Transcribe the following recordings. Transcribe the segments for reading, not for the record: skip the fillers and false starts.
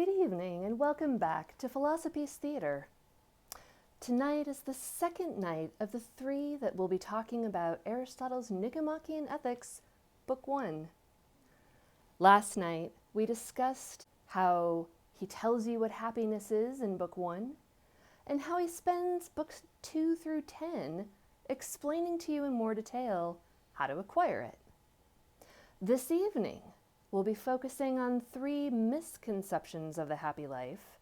Good evening and welcome back to Philosopiece Theater. Tonight is the second night of the three that we'll be talking about Aristotle's Nicomachean Ethics, Book 1. Last night we discussed how he tells you what happiness is in Book 1 and how he spends books 2 through 10 explaining to you in more detail how to acquire it. This evening, we'll be focusing on 3 misconceptions of the happy life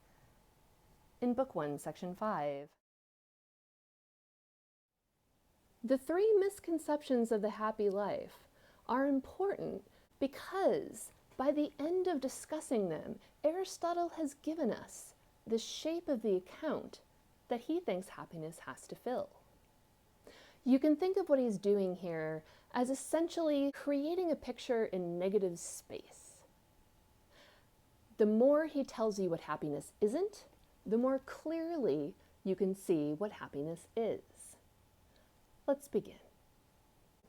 in Book 1, Section 5. The 3 misconceptions of the happy life are important because by the end of discussing them, Aristotle has given us the shape of the account that he thinks happiness has to fill. You can think of what he's doing here as essentially creating a picture in negative space. The more he tells you what happiness isn't, the more clearly you can see what happiness is. Let's begin.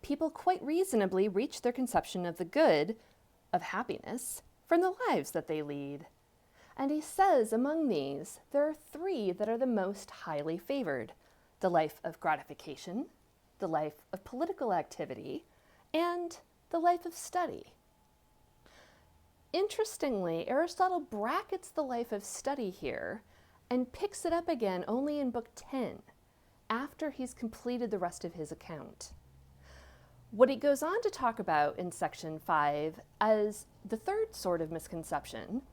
People quite reasonably reach their conception of the good, of happiness, from the lives that they lead. And he says among these, there are 3 that are the most highly favored: the life of gratification, the life of political activity, and the life of study. Interestingly, Aristotle brackets the life of study here and picks it up again only in Book 10, after he's completed the rest of his account. What he goes on to talk about in Section 5 as the 3rd sort of misconception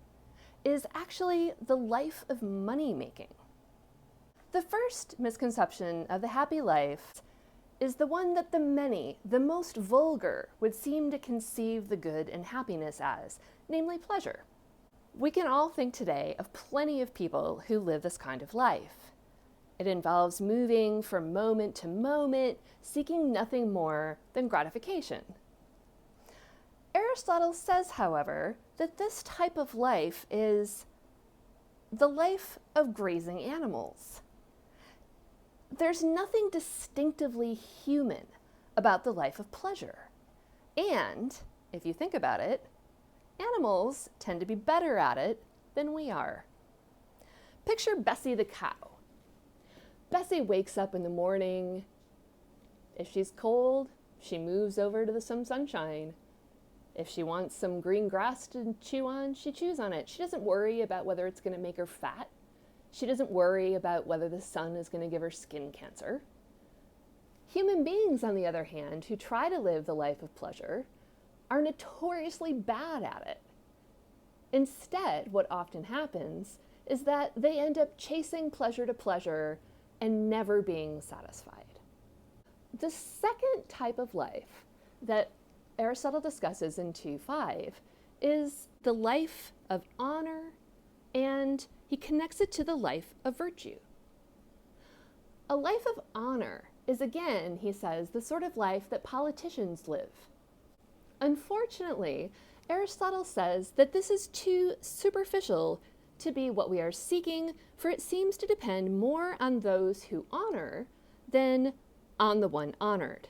is actually the life of money-making. The first misconception of the happy life is the one that the many, the most vulgar, would seem to conceive the good and happiness as, namely pleasure. We can all think today of plenty of people who live this kind of life. It involves moving from moment to moment, seeking nothing more than gratification. Aristotle says, however, that this type of life is the life of grazing animals. There's nothing distinctively human about the life of pleasure. And, if you think about it, animals tend to be better at it than we are. Picture Bessie the cow. Bessie wakes up in the morning. If she's cold, she moves over to some sunshine. If she wants some green grass to chew on, she chews on it. She doesn't worry about whether it's going to make her fat. She doesn't worry about whether the sun is going to give her skin cancer. Human beings, on the other hand, who try to live the life of pleasure, are notoriously bad at it. Instead, what often happens is that they end up chasing pleasure to pleasure and never being satisfied. The second type of life that Aristotle discusses in 2.5 is the life of honor, and he connects it to the life of virtue. A life of honor is, again, he says, the sort of life that politicians live. Unfortunately, Aristotle says that this is too superficial to be what we are seeking, for it seems to depend more on those who honor than on the one honored.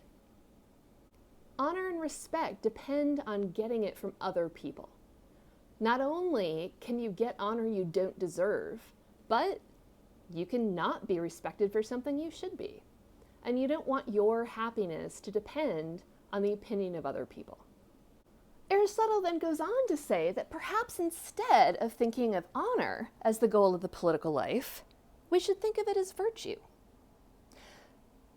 Honor and respect depend on getting it from other people. Not only can you get honor you don't deserve, but you can not be respected for something you should be. And you don't want your happiness to depend on the opinion of other people. Aristotle then goes on to say that perhaps instead of thinking of honor as the goal of the political life, we should think of it as virtue.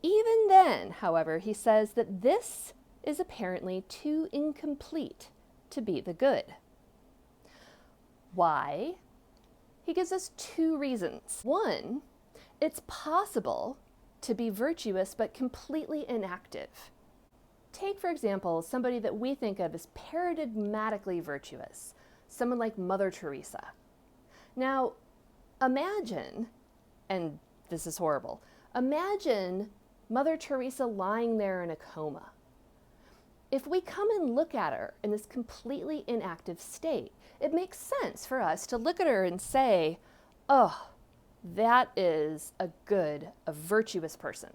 Even then, however, he says that this is apparently too incomplete to be the good. Why? He gives us 2 reasons. 1, it's possible to be virtuous but completely inactive. Take, for example, somebody that we think of as paradigmatically virtuous, someone like Mother Teresa. Now, imagine, and this is horrible, imagine Mother Teresa lying there in a coma. If we come and look at her in this completely inactive state, it makes sense for us to look at her and say, oh, that is a virtuous person.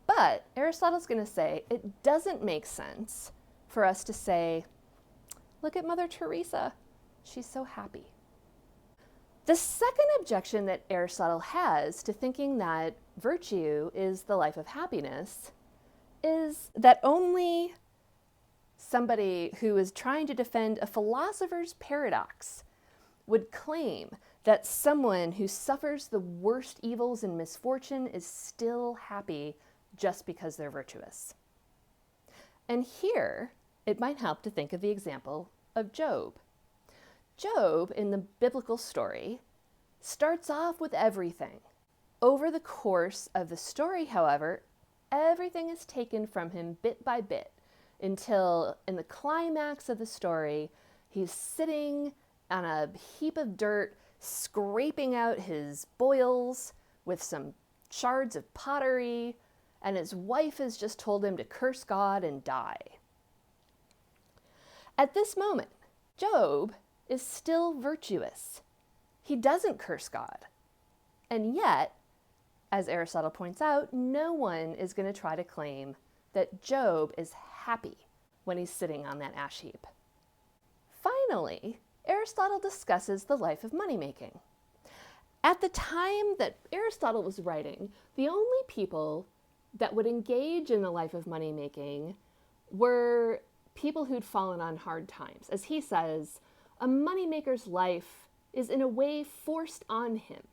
But Aristotle's going to say it doesn't make sense for us to say, look at Mother Teresa, she's so happy. The second objection that Aristotle has to thinking that virtue is the life of happiness is that only somebody who is trying to defend a philosopher's paradox would claim that someone who suffers the worst evils and misfortune is still happy just because they're virtuous. And here, it might help to think of the example of Job. Job, in the biblical story, starts off with everything. Over the course of the story, however, everything is taken from him bit by bit until in the climax of the story, he's sitting on a heap of dirt, scraping out his boils with some shards of pottery, and his wife has just told him to curse God and die. At this moment, Job is still virtuous. He doesn't curse God. And yet, as Aristotle points out, no one is going to try to claim that Job is happy when he's sitting on that ash heap. Finally, Aristotle discusses the life of money-making. At the time that Aristotle was writing, the only people that would engage in the life of money-making were people who'd fallen on hard times. As he says, a moneymaker's life is in a way forced on him.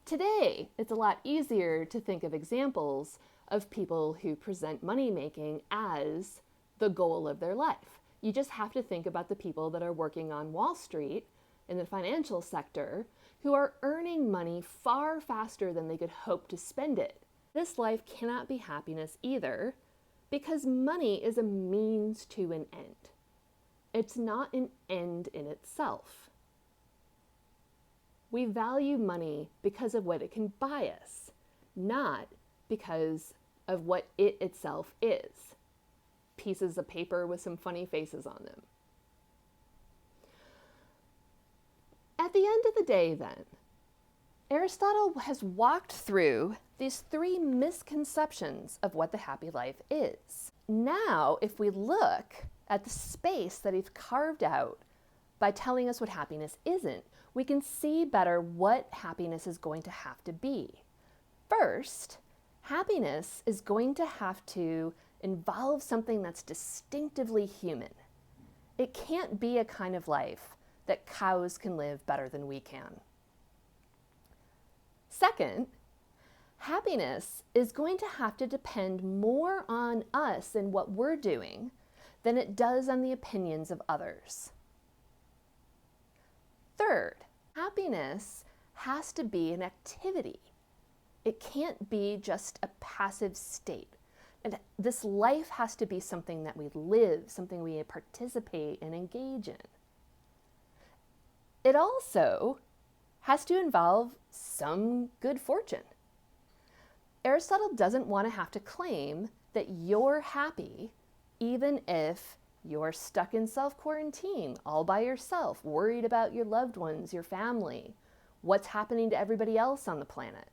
Today, it's a lot easier to think of examples of people who present money-making as the goal of their life. You just have to think about the people that are working on Wall Street in the financial sector who are earning money far faster than they could hope to spend it. This life cannot be happiness either, because money is a means to an end. It's not an end in itself. We value money because of what it can buy us, not because of what it itself is. Pieces of paper with some funny faces on them. At the end of the day, then, Aristotle has walked through these three misconceptions of what the happy life is. Now, if we look at the space that he's carved out by telling us what happiness isn't, we can see better what happiness is going to have to be. First, happiness is going to have to involve something that's distinctively human. It can't be a kind of life that cows can live better than we can. Second, happiness is going to have to depend more on us and what we're doing than it does on the opinions of others. Third, happiness has to be an activity. It can't be just a passive state. And this life has to be something that we live, something we participate and engage in. It also has to involve some good fortune. Aristotle doesn't want to have to claim that you're happy even if you're stuck in self-quarantine all by yourself, worried about your loved ones, your family, what's happening to everybody else on the planet.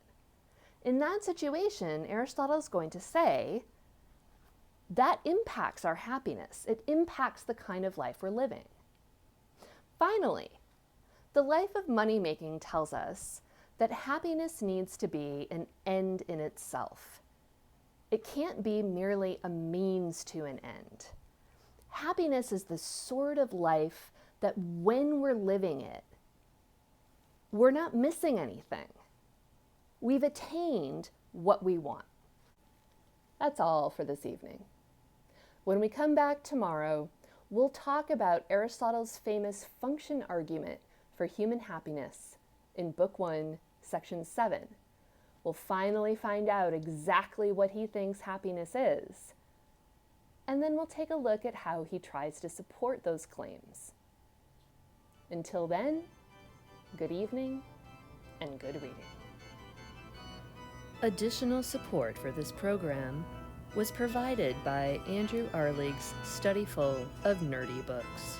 In that situation, Aristotle is going to say that impacts our happiness. It impacts the kind of life we're living. Finally, the life of money-making tells us that happiness needs to be an end in itself. It can't be merely a means to an end. Happiness is the sort of life that when we're living it, we're not missing anything. We've attained what we want. That's all for this evening. When we come back tomorrow, we'll talk about Aristotle's famous function argument for human happiness in Book 1, Section 7. We'll finally find out exactly what he thinks happiness is, and then we'll take a look at how he tries to support those claims. Until then, good evening and good reading. Additional support for this program was provided by Andrew Arlig's Studyful of Nerdy Books.